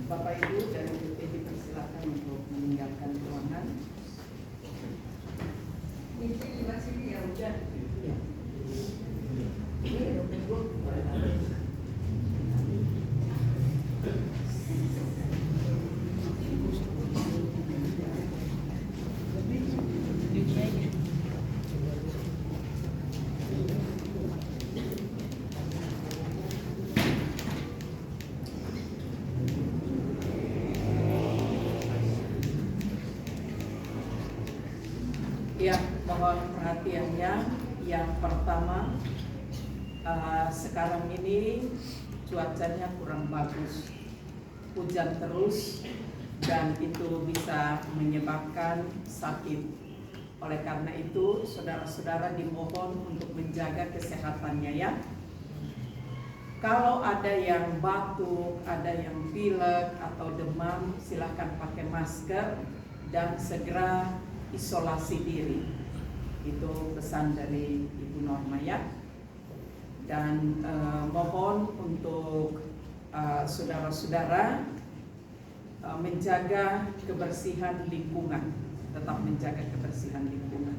Bapak Ibu dari BP dipersilakan untuk meninggalkan ruangan. Ini masih ya hujan. Ya. Ya, mohon perhatiannya. Yang pertama, sekarang ini cuacanya kurang bagus, hujan terus, dan itu bisa menyebabkan sakit. Oleh karena itu, saudara-saudara dimohon untuk menjaga kesehatannya ya. Kalau ada yang batuk, ada yang pilek atau demam, silahkan pakai masker dan segera isolasi diri. Itu pesan dari Ibu Norma ya. Dan mohon untuk saudara-saudara menjaga kebersihan lingkungan, tetap menjaga kebersihan lingkungan.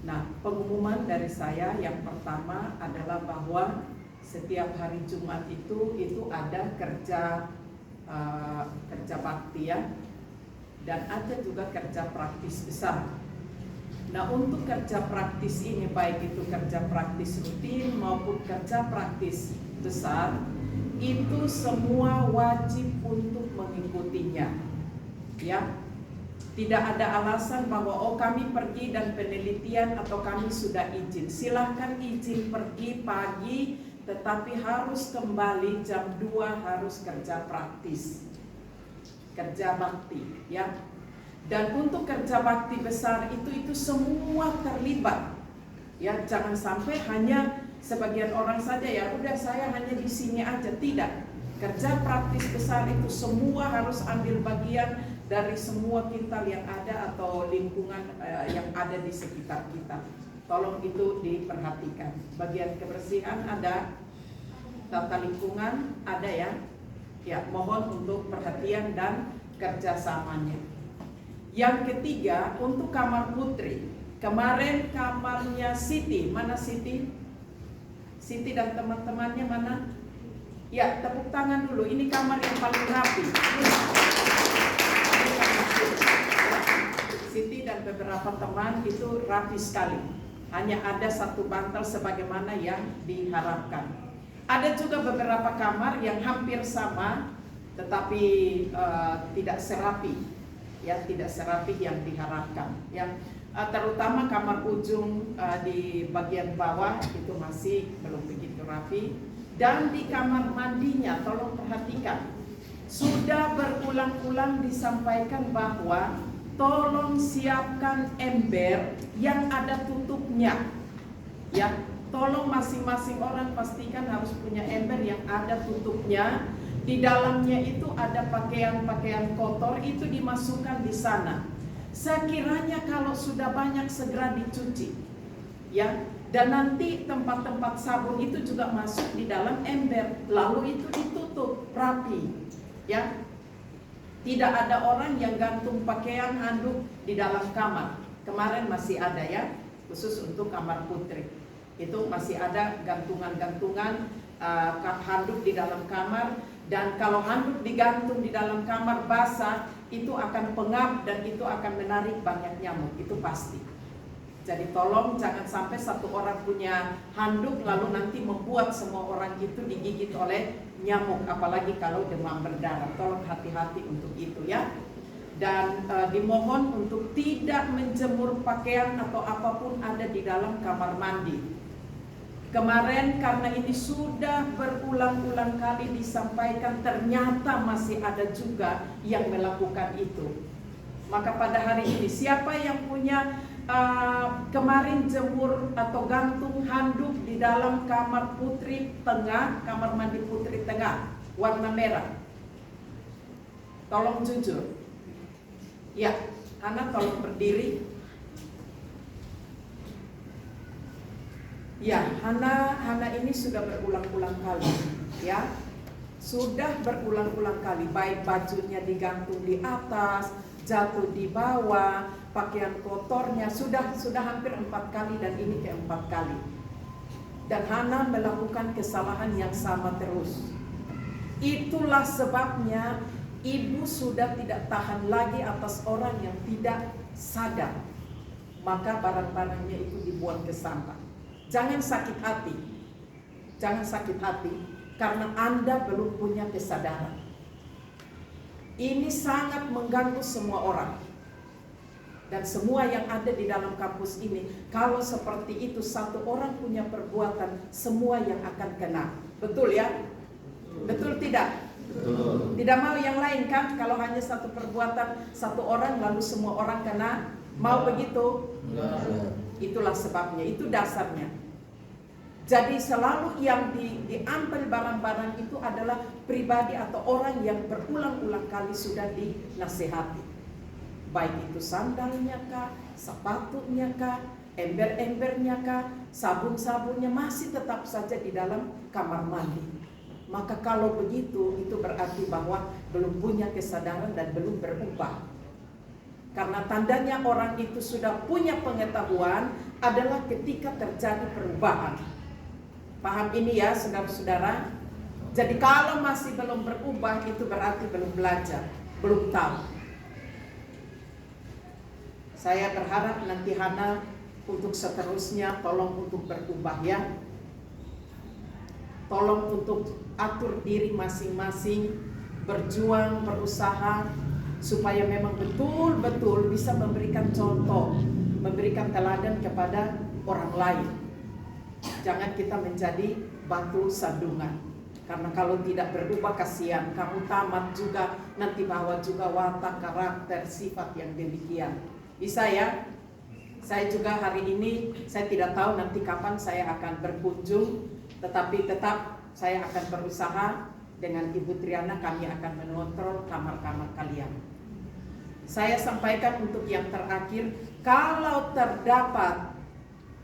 Nah, pengumuman dari saya yang pertama adalah bahwa setiap hari Jumat itu ada kerja bakti ya. Dan ada juga kerja praktis besar. Nah, untuk kerja praktis ini, baik itu kerja praktis rutin maupun kerja praktis besar, itu semua wajib untuk mengikutinya. Ya, tidak ada alasan bahwa kami pergi dan penelitian atau kami sudah izin. Silahkan izin pergi pagi, tetapi harus kembali jam 2 harus kerja praktis. Kerja bakti ya. Dan untuk kerja bakti besar itu semua terlibat ya. Jangan sampai hanya sebagian orang saja ya udah saya hanya di sini aja, tidak. Kerja praktis besar itu semua harus ambil bagian dari semua kita yang ada atau lingkungan yang ada di sekitar kita. Tolong itu diperhatikan. Bagian kebersihan ada, tata lingkungan ada ya. Ya, mohon untuk perhatian dan kerjasamanya. Yang ketiga, untuk kamar putri. Kemarin kamarnya Siti, mana Siti? Siti dan teman-temannya mana? Ya, tepuk tangan dulu. Ini kamar yang paling rapi. Siti dan beberapa teman itu rapi sekali. Hanya ada satu bantal sebagaimana yang diharapkan. Ada juga beberapa kamar yang hampir sama, tetapi tidak serapi, ya, tidak serapi yang diharapkan. Yang terutama kamar ujung di bagian bawah itu masih belum begitu rapi. Dan di kamar mandinya, tolong perhatikan, sudah berulang-ulang disampaikan bahwa tolong siapkan ember yang ada tutupnya, ya. Tolong masing-masing orang pastikan harus punya ember yang ada tutupnya. Di dalamnya itu ada pakaian-pakaian kotor, itu dimasukkan di sana. Sekiranya kalau sudah banyak segera dicuci, ya. Dan nanti tempat-tempat sabun itu juga masuk di dalam ember, lalu itu ditutup rapi, ya. Tidak ada orang yang gantung pakaian handuk di dalam kamar. Kemarin masih ada ya, khusus untuk kamar putri. Itu masih ada gantungan-gantungan handuk di dalam kamar. Dan kalau handuk digantung di dalam kamar basah, itu akan pengap dan itu akan menarik banyak nyamuk, itu pasti. Jadi tolong jangan sampai satu orang punya handuk lalu nanti membuat semua orang itu digigit oleh nyamuk, apalagi kalau demam berdarah. Tolong hati-hati untuk itu ya. Dan dimohon untuk tidak menjemur pakaian atau apapun ada di dalam kamar mandi. Kemarin karena ini sudah berulang-ulang kali disampaikan, ternyata masih ada juga yang melakukan itu. Maka pada hari ini siapa yang punya kemarin jemur atau gantung handuk di dalam kamar putri tengah, kamar mandi putri tengah warna merah, tolong jujur ya. Hana tolong berdiri. Ya, Hana ini sudah berulang-ulang kali, ya, sudah berulang-ulang kali, baik bajunya digantung di atas, jatuh di bawah, pakaian kotornya sudah hampir 4 kali dan ini ke-4 kali. Dan Hana melakukan kesalahan yang sama terus. Itulah sebabnya ibu sudah tidak tahan lagi atas orang yang tidak sadar. Maka barang-barangnya itu dibuang ke sampah. Jangan sakit hati. Jangan sakit hati karena Anda belum punya kesadaran. Ini sangat mengganggu semua orang. Dan semua yang ada di dalam kampus ini, kalau seperti itu satu orang punya perbuatan, semua yang akan kena. Betul ya? Betul tidak? Betul. Tidak mau yang lain kan? Kalau hanya satu perbuatan, satu orang lalu semua orang kena. Mau begitu? Itulah sebabnya, itu dasarnya. Jadi selalu yang diambil barang-barang itu adalah pribadi atau orang yang berulang-ulang kali sudah dinasihati. Baik itu sandalnya kah, sepatunya kah, ember-embernya kah, sabun-sabunnya masih tetap saja di dalam kamar mandi. Maka kalau begitu itu berarti bahwa belum punya kesadaran dan belum berubah. Karena tandanya orang itu sudah punya pengetahuan adalah ketika terjadi perubahan. Paham ini ya saudara-saudara? Jadi kalau masih belum berubah itu berarti belum belajar, belum tahu. Saya berharap nanti Hana untuk seterusnya tolong untuk berubah ya. Tolong untuk atur diri masing-masing, berjuang, berusaha supaya memang betul-betul bisa memberikan contoh, memberikan teladan kepada orang lain. Jangan kita menjadi batu sandungan. Karena kalau tidak berubah kasihan, kamu tamat juga nanti bawa juga watak, karakter, sifat yang demikian. Bisa ya? Saya juga hari ini, saya tidak tahu nanti kapan saya akan berkunjung, tetapi tetap saya akan berusaha dengan Ibu Triana, kami akan mengontrol kamar-kamar kalian. Saya sampaikan untuk yang terakhir, kalau terdapat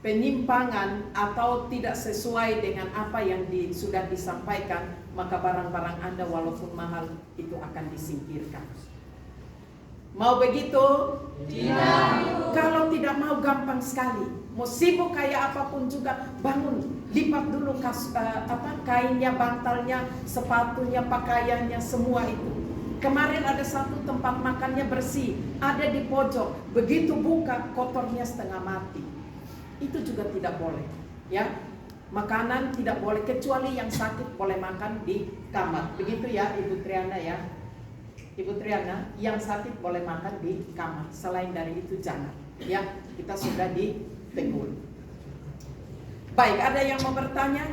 penyimpangan atau tidak sesuai dengan apa yang sudah disampaikan, maka barang-barang Anda walaupun mahal itu akan disingkirkan. Mau begitu? Tidak. Kalau tidak mau gampang sekali. Mau sibuk kayak apapun juga, bangun, lipat dulu kainnya, bantalnya, sepatunya, pakaiannya, semua itu. Kemarin ada satu tempat makannya bersih, ada di pojok. Begitu buka, kotornya setengah mati. Itu juga tidak boleh, ya. Makanan tidak boleh kecuali yang sakit boleh makan di kamar. Begitu ya, Ibu Triana ya. Ibu Triana, yang sakit boleh makan di kamar. Selain dari itu jangan. Ya, kita sudah ditegur. Baik, ada yang mau bertanya?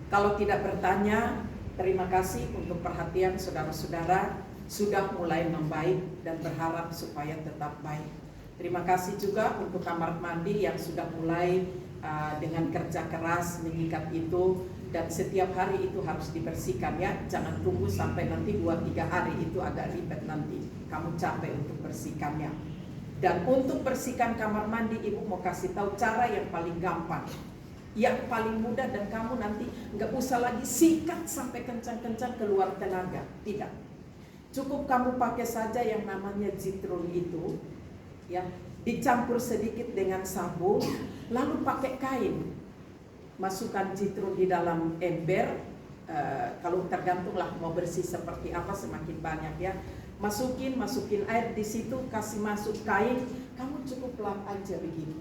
Kalau tidak bertanya, terima kasih untuk perhatian saudara-saudara. Sudah mulai membaik dan berharap supaya tetap baik. Terima kasih juga untuk kamar mandi yang sudah mulai dengan kerja keras mengikat itu. Dan setiap hari itu harus dibersihkan ya. Jangan tunggu sampai nanti 2-3 hari, itu agak ribet nanti. Kamu capek untuk bersihkannya. Dan untuk bersihkan kamar mandi, Ibu mau kasih tahu cara yang paling gampang, yang paling mudah, dan kamu nanti nggak usah lagi sikat sampai kencang-kencang keluar tenaga. Tidak. Cukup kamu pakai saja yang namanya zitrun itu, ya, dicampur sedikit dengan sabun, lalu pakai kain. Masukkan zitrun di dalam ember, kalau tergantunglah mau bersih seperti apa, semakin banyak ya. Masukin air di situ, kasih masuk kain, kamu cukup lap aja begini.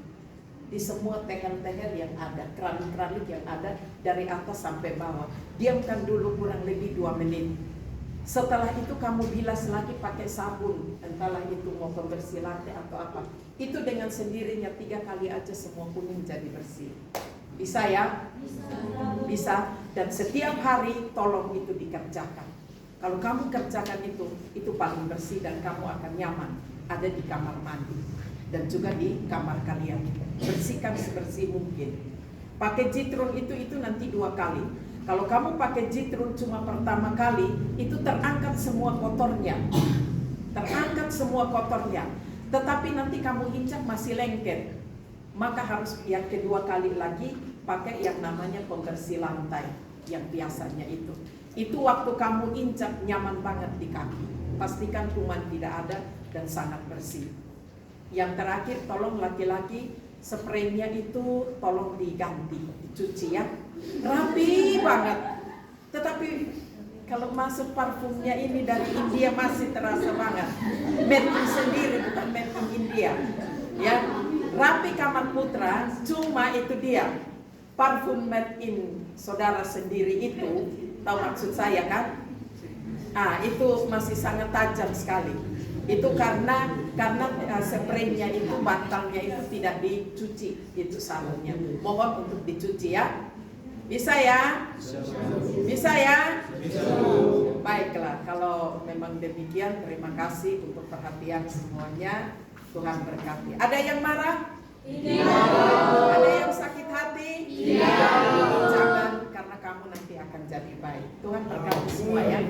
Di semua tehel-tehel yang ada, keramik-keramik yang ada dari atas sampai bawah. Diamkan dulu kurang lebih 2 menit. Setelah itu kamu bilas lagi pakai sabun, entahlah itu mau pembersih lantai atau apa. Itu dengan sendirinya 3 kali aja semua kuning jadi bersih. Bisa ya? Bisa. Dan setiap hari tolong itu dikerjakan. Kalau kamu kerjakan itu paling bersih dan kamu akan nyaman. Ada di kamar mandi dan juga di kamar kalian. Bersihkan sebersih mungkin. Pakai zitrun itu nanti 2 kali. Kalau kamu pakai zitrun cuma pertama kali, itu terangkat semua kotornya. Terangkat semua kotornya. Tetapi nanti kamu injak masih lengket. Maka harus yang kedua kali lagi pakai yang namanya pembersih lantai yang biasanya itu. Itu waktu kamu injak nyaman banget di kaki. Pastikan kuman tidak ada dan sangat bersih. Yang terakhir, tolong laki-laki spraynya itu tolong diganti, dicuci ya. Rapi banget. Tetapi kalau masuk parfumnya ini dari India masih terasa banget. Made in sendiri, bukan made in India. Ya, Rapi Kaman Putra, cuma itu dia. Parfum made in saudara sendiri itu, tahu maksud saya kan? Itu masih sangat tajam sekali. Itu karena spraynya itu, bantalnya itu tidak dicuci, itu salahnya. Mohon untuk dicuci ya. Bisa ya? Bisa ya? Baiklah, kalau memang demikian, terima kasih untuk perhatian semuanya. Tuhan berkati. Ada yang marah? Tidak. Ada yang sakit hati? Tidak. Jangan, karena kamu nanti akan jadi baik. Tuhan berkati semua ya.